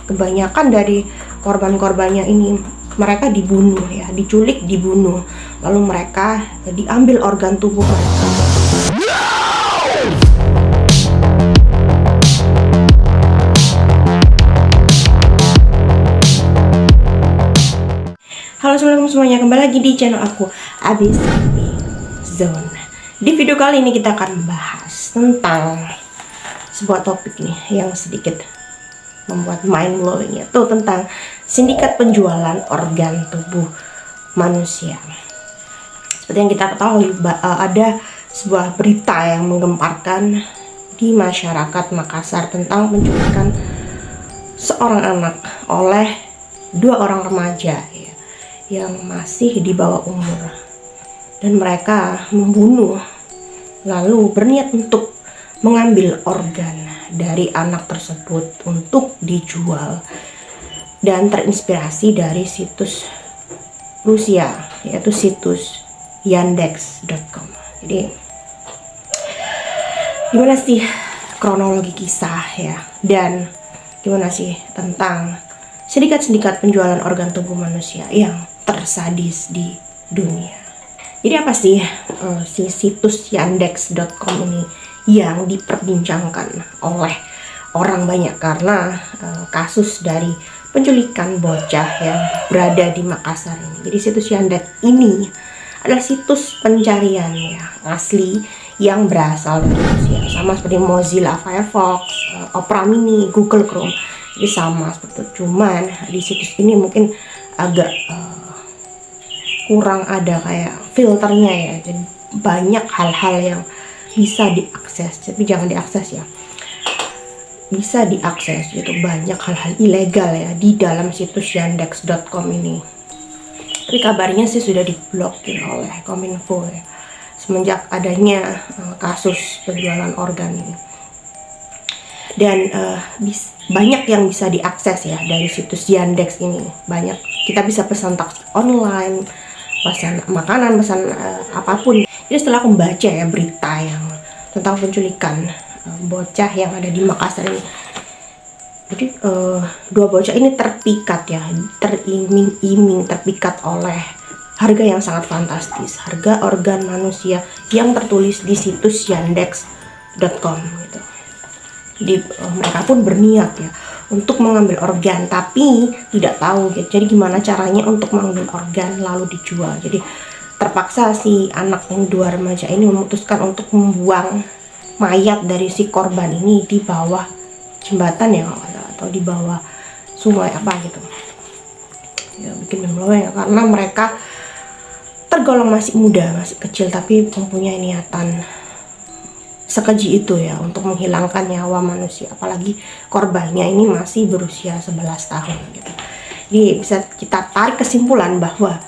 kebanyakan dari korban-korbannya ini mereka dibunuh ya, diculik, dibunuh, lalu mereka diambil organ tubuh mereka. Halo, assalamualaikum semuanya, kembali lagi di channel aku Abis Zone. Di video kali ini kita akan membahas tentang sebuah topik nih yang sedikit membuat mind blowing, yaitu tentang sindikat penjualan organ tubuh manusia. Seperti yang kita ketahui, ada sebuah berita yang menggemparkan di masyarakat Makassar tentang penculikan seorang anak oleh dua orang remaja ya, yang masih di bawah umur, dan mereka membunuh lalu berniat untuk mengambil organ dari anak tersebut untuk dijual, dan terinspirasi dari situs Rusia, yaitu situs Yandex.com. Jadi gimana sih kronologi kisah ya, dan gimana sih tentang sindikat-sindikat penjualan organ tubuh manusia yang tersadis di dunia. Jadi apa sih si situs Yandex.com ini yang diperbincangkan oleh orang banyak karena kasus dari penculikan bocah yang berada di Makassar ini. Jadi situs Yandex ini adalah situs pencarian ya asli yang berasal dari Rusia, sama seperti Mozilla Firefox, Opera Mini, Google Chrome. Jadi sama seperti itu, cuman di situs ini mungkin agak kurang ada kayak filternya ya, jadi banyak hal-hal yang bisa diakses, tapi jangan diakses ya, bisa diakses, itu banyak hal-hal ilegal ya di dalam situs Yandex.com ini. Tapi kabarnya sih sudah diblokir oleh Kominfo ya, semenjak adanya kasus penjualan organ ini. Dan banyak yang bisa diakses ya dari situs Yandex ini. Banyak, kita bisa pesan taksi online, pesan makanan, pesan apapun. Jadi setelah aku membaca ya berita yang tentang penculikan bocah yang ada di Makassar ini, jadi dua bocah ini terpikat ya, teriming-iming, terpikat oleh harga yang sangat fantastis, harga organ manusia yang tertulis di situs Yandex.com gitu. Jadi mereka pun berniat ya untuk mengambil organ, tapi tidak tahu gitu. Jadi gimana caranya untuk mengambil organ lalu dijual. Jadi terpaksa si anak yang dua remaja ini memutuskan untuk membuang mayat dari si korban ini di bawah jembatan ya, atau di bawah sungai apa gitu. Ya bikin memblowing ya, karena mereka tergolong masih muda, masih kecil, tapi mempunyai niatan sekeji itu ya untuk menghilangkan nyawa manusia, apalagi korbannya ini masih berusia 11 tahun gitu. Jadi bisa kita tarik kesimpulan bahwa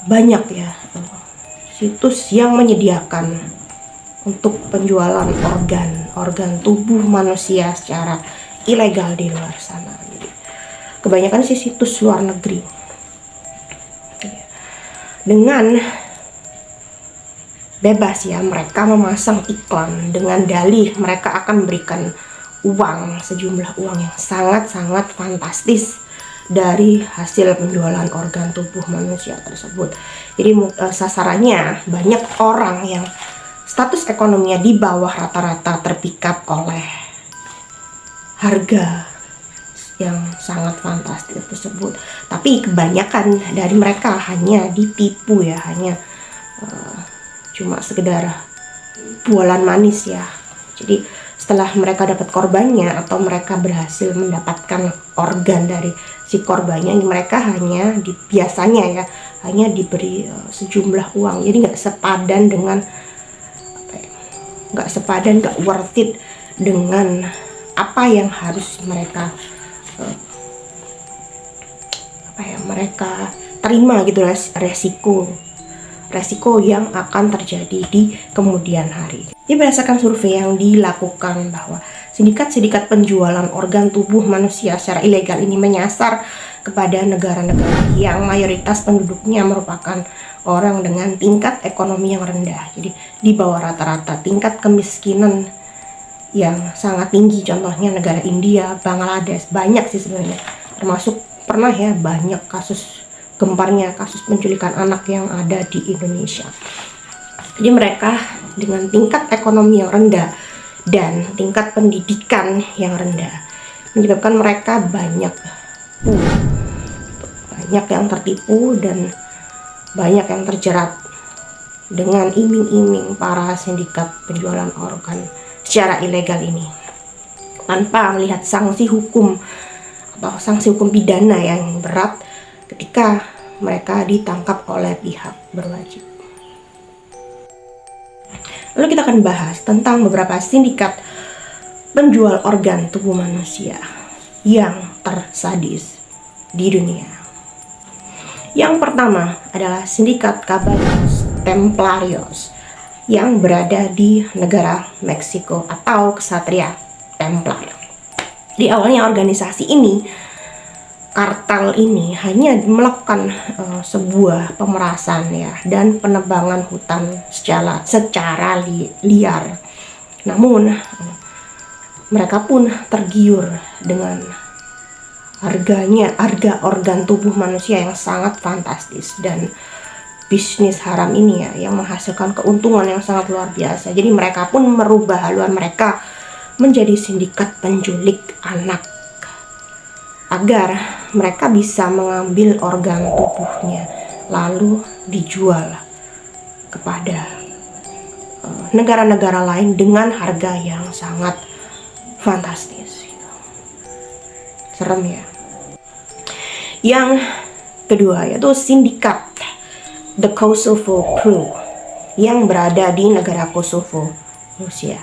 banyak ya situs yang menyediakan untuk penjualan organ tubuh manusia secara ilegal di luar sana. Jadi kebanyakan sih situs luar negeri dengan bebas ya, mereka memasang iklan dengan dalih mereka akan memberikan sejumlah uang yang sangat-sangat fantastis dari hasil penjualan organ tubuh manusia tersebut. Jadi sasarannya banyak orang yang status ekonominya di bawah rata-rata, terpikat oleh harga yang sangat fantastis tersebut. Tapi kebanyakan dari mereka hanya ditipu ya, hanya cuma sekedar bualan manis ya. Jadi setelah mereka dapat korbannya atau mereka berhasil mendapatkan organ dari si korbannya, mereka biasanya ya hanya diberi sejumlah uang. Jadi nggak sepadan dengan nggak worth it dengan apa yang harus mereka mereka terima gitu, resiko yang akan terjadi di kemudian hari. Ini berdasarkan survei yang dilakukan bahwa sindikat-sindikat penjualan organ tubuh manusia secara ilegal ini menyasar kepada negara-negara yang mayoritas penduduknya merupakan orang dengan tingkat ekonomi yang rendah. Jadi di bawah rata-rata, tingkat kemiskinan yang sangat tinggi, contohnya negara India, Bangladesh, banyak sih sebenarnya, termasuk pernah ya banyak kasus gemparnya, kasus penculikan anak yang ada di Indonesia. Jadi mereka dengan tingkat ekonomi yang rendah dan tingkat pendidikan yang rendah menyebabkan mereka banyak yang tertipu dan banyak yang terjerat dengan iming-iming para sindikat penjualan organ secara ilegal ini, tanpa melihat sanksi hukum atau sanksi hukum pidana yang berat ketika mereka ditangkap oleh pihak berwajib. Lalu kita akan bahas tentang beberapa sindikat penjual organ tubuh manusia yang tersadis di dunia. Yang pertama adalah sindikat Caballeros Templarios yang berada di negara Meksiko atau Ksatria Templar. Di awalnya organisasi ini, kartel ini hanya melakukan sebuah pemerasan ya dan penebangan hutan secara liar. Namun mereka pun tergiur dengan harga organ tubuh manusia yang sangat fantastis dan bisnis haram ini ya yang menghasilkan keuntungan yang sangat luar biasa. Jadi mereka pun merubah haluan mereka menjadi sindikat penculik anak agar mereka bisa mengambil organ tubuhnya lalu dijual kepada negara-negara lain dengan harga yang sangat fantastis. Serem ya. Yang kedua yaitu sindikat The Kosovo Crew yang berada di negara Kosovo, Rusia.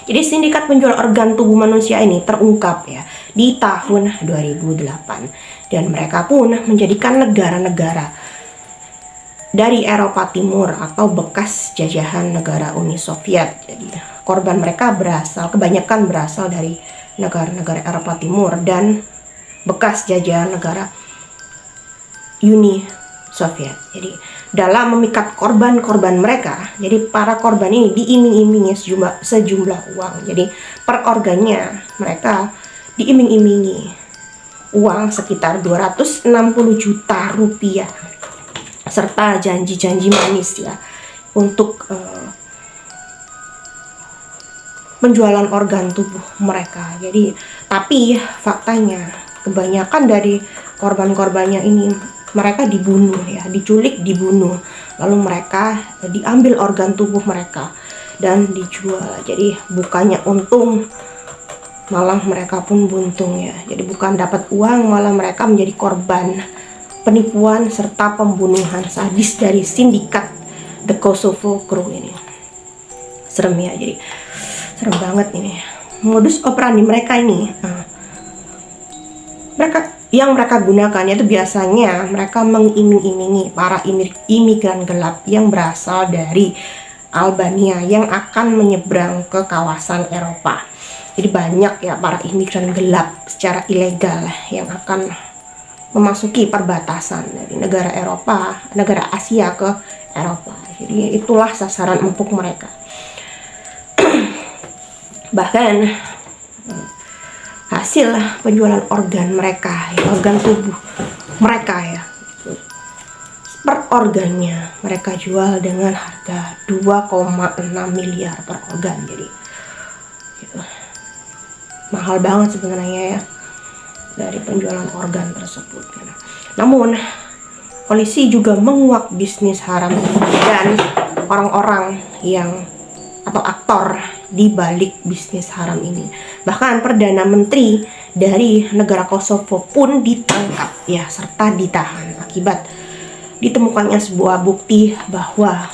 Jadi sindikat penjual organ tubuh manusia ini terungkap ya di tahun 2008 dan mereka pun menjadikan negara-negara dari Eropa Timur atau bekas jajahan negara Uni Soviet. Jadi korban mereka kebanyakan berasal dari negara-negara Eropa Timur dan bekas jajahan negara Uni Soviet. Jadi dalam memikat korban-korban mereka, jadi para korban ini diiming-imingi sejumlah uang. Jadi per organnya mereka diiming-imingi uang sekitar 260 juta rupiah serta janji-janji manis ya untuk penjualan organ tubuh mereka. Jadi tapi faktanya kebanyakan dari korban-korbannya ini mereka dibunuh ya, diculik, dibunuh, lalu mereka diambil organ tubuh mereka dan dijual. Jadi bukannya untung, malah mereka pun buntung ya. Jadi bukan dapat uang, malah mereka menjadi korban penipuan serta pembunuhan sadis dari sindikat The Kosovo Crew ini. Serem ya, jadi serem banget ini. Modus operandi mereka ini, mereka gunakan yaitu biasanya mereka mengiming-imingi para imigran gelap yang berasal dari Albania yang akan menyeberang ke kawasan Eropa. Jadi banyak ya para imigran gelap secara ilegal yang akan memasuki perbatasan dari negara Eropa, negara Asia ke Eropa. Jadi itulah sasaran empuk mereka. Bahkan hasil penjualan organ mereka, organ tubuh mereka ya, per organnya mereka jual dengan harga 2,6 miliar per organ. Jadi gitu. Mahal banget sebenarnya ya dari penjualan organ tersebut. Namun polisi juga menguak bisnis haram dan orang-orang yang atau aktor di balik bisnis haram ini. Bahkan Perdana Menteri dari negara Kosovo pun ditangkap ya serta ditahan akibat ditemukannya sebuah bukti bahwa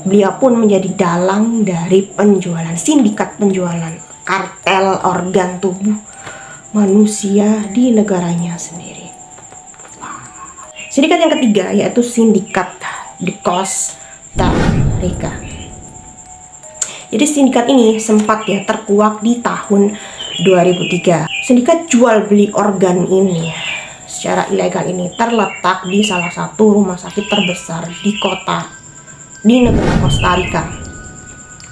beliau pun menjadi dalang dari penjualan sindikat penjualan kartel organ tubuh manusia di negaranya sendiri. Sindikat yang ketiga yaitu sindikat di Costa Rica. Jadi sindikat ini sempat ya terkuak di tahun 2003. Sindikat jual beli organ ini secara ilegal ini terletak di salah satu rumah sakit terbesar di negara Costa Rica.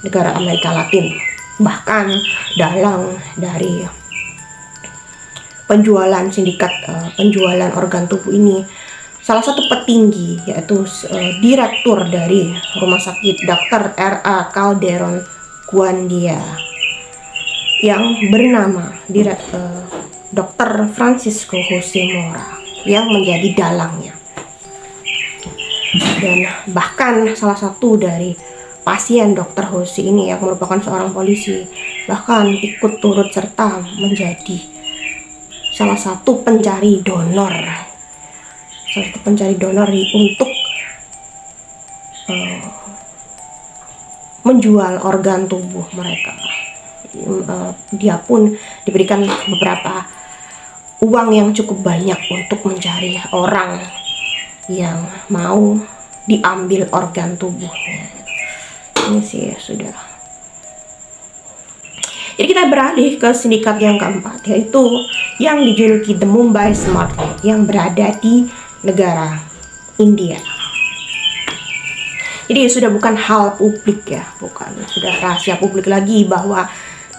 negara Amerika Latin. Bahkan dalang dari penjualan sindikat penjualan organ tubuh ini, salah satu petinggi yaitu direktur dari rumah sakit Dr. R.A. Calderon Guandia yang bernama Dr. Francisco Jose Mora yang menjadi dalangnya. Dan bahkan salah satu dari pasien Dr. Jose ini yang merupakan seorang polisi bahkan ikut turut serta menjadi salah satu pencari donor untuk menjual organ tubuh mereka. Dia pun diberikan beberapa uang yang cukup banyak untuk mencari orang yang mau diambil organ tubuhnya. Ini sih sudah. Jadi kita beralih ke sindikat yang keempat, yaitu yang dijuluki The Mumbai Smart Lake yang berada di negara India. Jadi sudah bukan hal publik ya, sudah rahasia publik lagi bahwa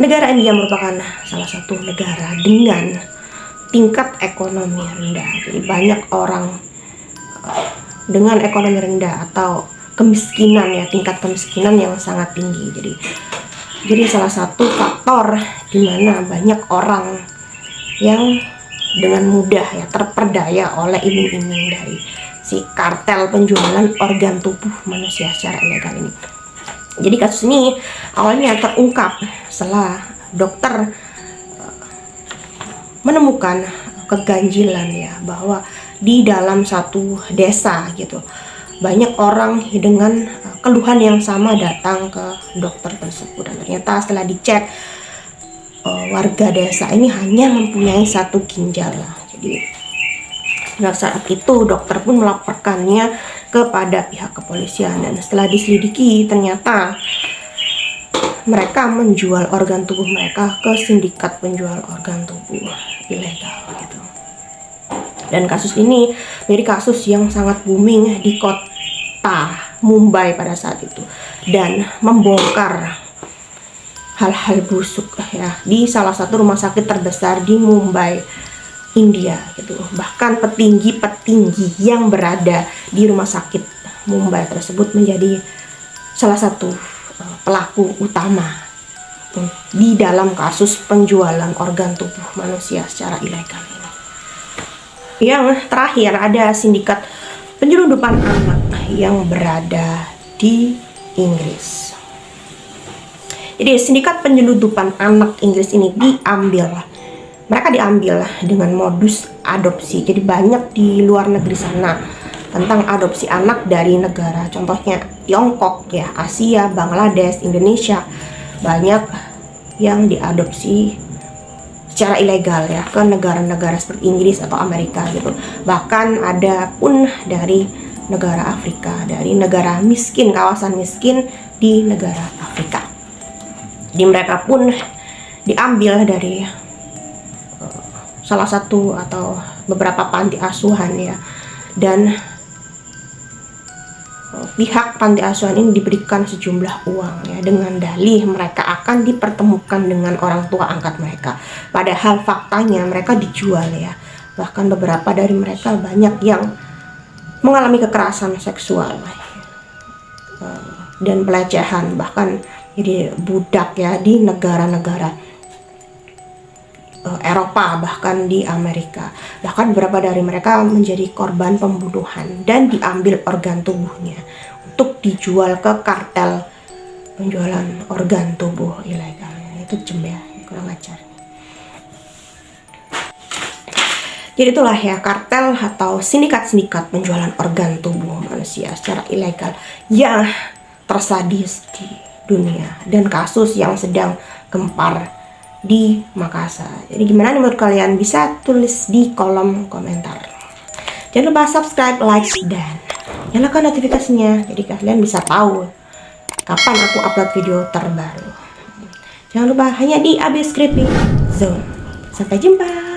negara India merupakan salah satu negara dengan tingkat ekonomi rendah. Jadi banyak orang dengan ekonomi rendah atau kemiskinan ya, tingkat kemiskinan yang sangat tinggi. Jadi salah satu faktor di mana banyak orang yang dengan mudah ya terperdaya oleh iming-iming dari si kartel penjualan organ tubuh manusia secara ilegal ini. Jadi kasus ini awalnya terungkap setelah dokter menemukan keganjilan ya, bahwa di dalam satu desa gitu banyak orang dengan keluhan yang sama datang ke dokter tersebut, dan ternyata setelah dicek warga desa ini hanya mempunyai satu ginjal. Jadi saat itu dokter pun melaporkannya kepada pihak kepolisian, dan setelah diselidiki ternyata mereka menjual organ tubuh mereka ke sindikat penjual organ tubuh ilegal gitu. Dan kasus ini menjadi kasus yang sangat booming di kota Mumbai pada saat itu, dan membongkar hal-hal busuk ya di salah satu rumah sakit terbesar di Mumbai, India gitu. Bahkan petinggi-petinggi yang berada di rumah sakit Mumbai tersebut menjadi salah satu pelaku utama di dalam kasus penjualan organ tubuh manusia secara ilegal ini. Yang terakhir ada sindikat penyelundupan anak yang berada di Inggris. Jadi sindikat penyelundupan anak Inggris ini mereka diambil dengan modus adopsi. Jadi banyak di luar negeri sana tentang adopsi anak dari negara, contohnya Tiongkok ya, Asia, Bangladesh, Indonesia, banyak yang diadopsi secara ilegal ya ke negara-negara seperti Inggris atau Amerika gitu. Bahkan ada pun dari negara Afrika, dari negara miskin, kawasan miskin di negara Afrika. Di mereka pun diambil dari salah satu atau beberapa panti asuhan ya, dan pihak panti asuhan ini diberikan sejumlah uang ya, dengan dalih mereka akan dipertemukan dengan orang tua angkat mereka. Padahal faktanya mereka dijual ya. Bahkan beberapa dari mereka banyak yang mengalami kekerasan seksual dan pelecehan, bahkan jadi budak ya di negara-negara Eropa, bahkan di Amerika. Bahkan beberapa dari mereka menjadi korban pembunuhan dan diambil organ tubuhnya untuk dijual ke kartel penjualan organ tubuh ilegal. Itu jem ya, kurang ajar. Jadi itulah ya kartel atau sindikat-sindikat penjualan organ tubuh manusia secara ilegal yang tersadis di dunia, dan kasus yang sedang gempar di Makassar. Jadi gimana menurut kalian? Bisa tulis di kolom komentar. Jangan lupa subscribe, like, dan nyalakan notifikasinya jadi kalian bisa tahu kapan aku upload video terbaru. Jangan lupa hanya di AB Scripting Zone. Sampai jumpa.